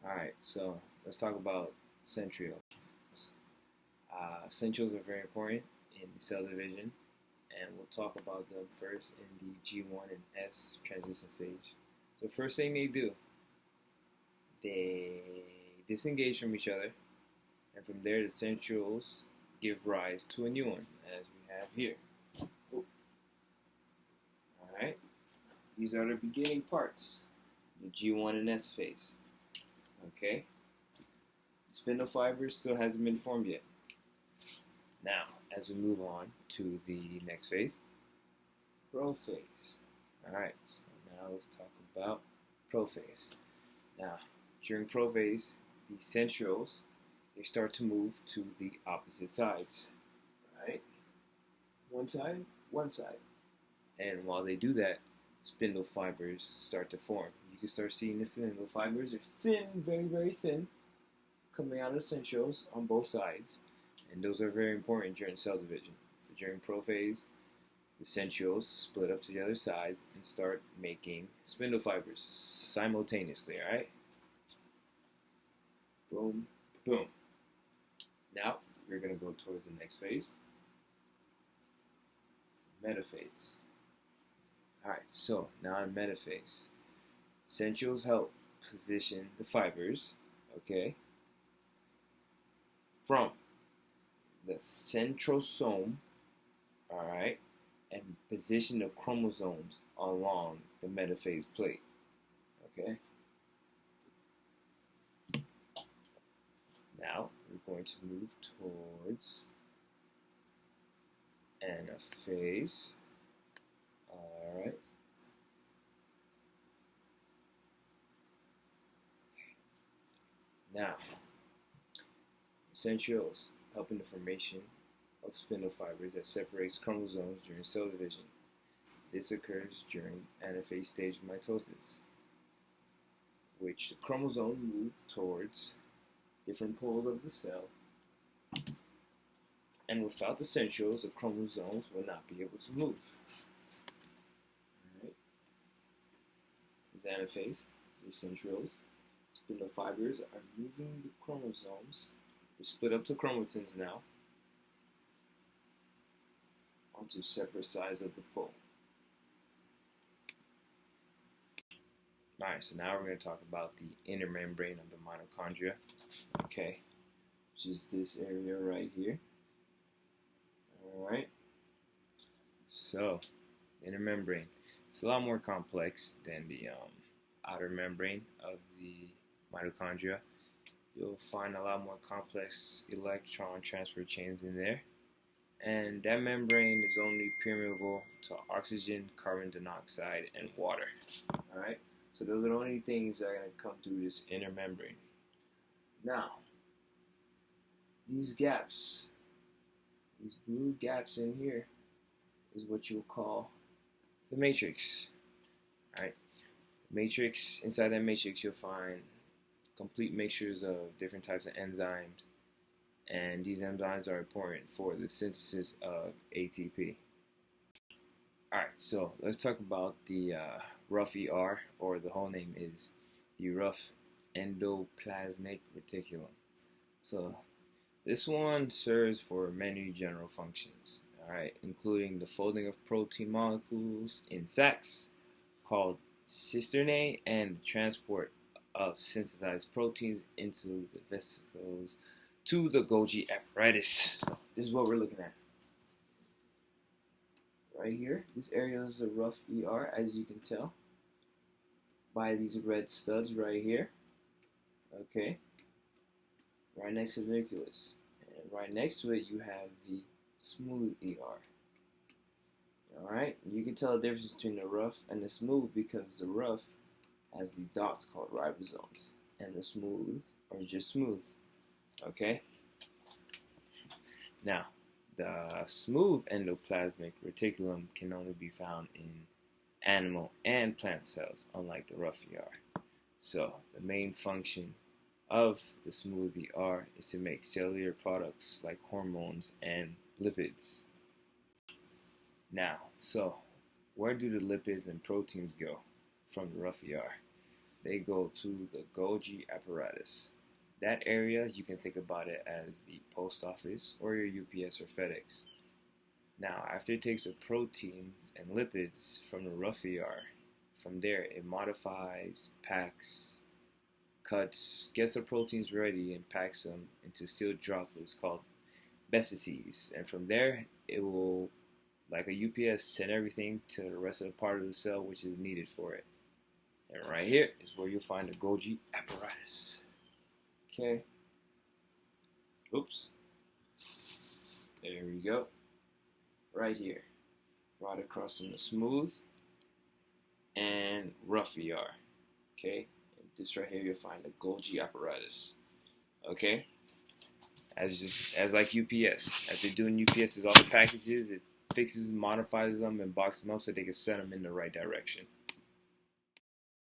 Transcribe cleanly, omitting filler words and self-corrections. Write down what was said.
Alright, so let's talk about centrioles. Centrioles are very important in cell division, and we'll talk about them first in the G1 and S transition stage. So first thing they do, they disengage from each other, and from there the centrioles give rise to a new one, as we have here. Alright, these are the beginning parts, the G1 and S phase. Okay, spindle fibers still hasn't been formed yet. Now, as we move on to the next phase, prophase. Alright, so now let's talk about prophase. Now, during prophase, the centrioles, they start to move to the opposite sides. Right? One side, one side. And while they do that, spindle fibers start to form. You can start seeing the spindle fibers. They're thin, very, very thin, coming out of the centrioles on both sides. And those are very important during cell division. So during prophase, the centrioles split up to the other sides and start making spindle fibers simultaneously, alright? Boom, boom. Now, we're going to go towards the next phase, metaphase. Alright, so now in metaphase, centrioles help position the fibers, okay, from the centrosome, alright, and position the chromosomes along the metaphase plate, okay? Now, we're going to move towards anaphase, alright. Now, centrioles help in the formation of spindle fibers that separates chromosomes during cell division. This occurs during anaphase stage of mitosis, which the chromosomes move towards different poles of the cell, and without the centrioles, the chromosomes will not be able to move. Alright. This is anaphase, these centrioles. Spindle fibers are moving the chromosomes. They're split up to chromatins now onto separate sides of the pole. Alright, so now we're going to talk about the inner membrane of the mitochondria, okay, which is this area right here. Alright, so inner membrane, it's a lot more complex than the outer membrane of the mitochondria. You'll find a lot more complex electron transfer chains in there. And that membrane is only permeable to oxygen, carbon dioxide, and water. Alright? So those are the only things that are going to come through this inner membrane. Now, these gaps, these blue gaps in here, is what you'll call the matrix. Alright? Matrix, inside that matrix you'll find complete mixtures of different types of enzymes, and these enzymes are important for the synthesis of ATP. Alright, so let's talk about the rough ER, or the whole name is the rough endoplasmic reticulum. So this one serves for many general functions, alright, including the folding of protein molecules in sacs called cisternae, and the transport of synthesized proteins into the vesicles to the Golgi apparatus. So this is what we're looking at. Right here, this area is a rough ER, as you can tell by these red studs right here. Okay, right next to the nucleus. And right next to it you have the smooth ER. Alright, you can tell the difference between the rough and the smooth because the rough has these dots called ribosomes, and the smooth are just smooth. Okay? Now, the smooth endoplasmic reticulum can only be found in animal and plant cells, unlike the rough ER. So, the main function of the smooth ER is to make cellular products like hormones and lipids. Now, so where do the lipids and proteins go from the rough ER? they go to the Golgi apparatus. That area, you can think about it as the post office or your UPS or FedEx. Now, after it takes the proteins and lipids from the rough ER, from there it modifies, packs, cuts, gets the proteins ready, and packs them into sealed droplets called vesices. And from there, it will, like a UPS, send everything to the rest of the part of the cell which is needed for it. And right here is where you'll find the Golgi apparatus. Okay. Oops. There we go. Right here. Right across from the smooth and rough ER. Okay. And this right here, you'll find the Golgi apparatus. Okay. As like UPS. As they do in UPS, is all the packages, it fixes, modifies them, and boxes them up so they can send them in the right direction.